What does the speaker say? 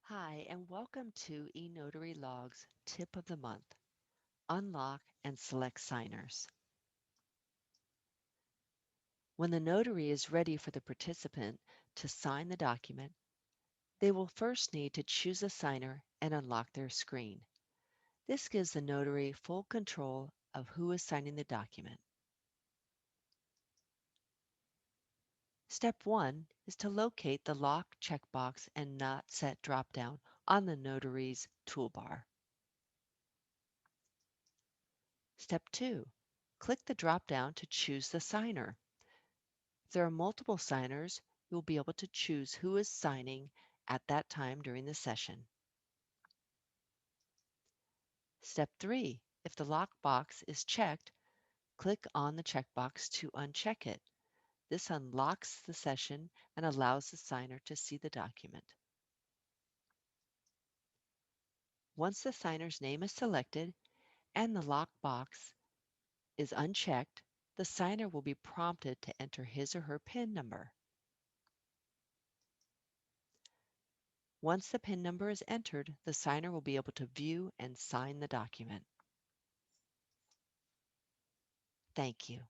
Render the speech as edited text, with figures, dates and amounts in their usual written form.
Hi, and welcome to eNotary Log's Tip of the Month, Unlock and Select Signers. When the notary is ready for the participant to sign the document, they will first need to choose a signer and unlock their screen. This gives the notary full control of who is signing the document. Step 1 is to locate the Lock checkbox and Not Set dropdown on the notary's toolbar. Step 2, click the dropdown to choose the signer. If there are multiple signers, you'll be able to choose who is signing at that time during the session. Step 3. If the lockbox is checked, click on the checkbox to uncheck it. This unlocks the session and allows the signer to see the document. Once the signer's name is selected and the lockbox is unchecked, the signer will be prompted to enter his or her PIN number. Once the PIN number is entered, the signer will be able to view and sign the document. Thank you.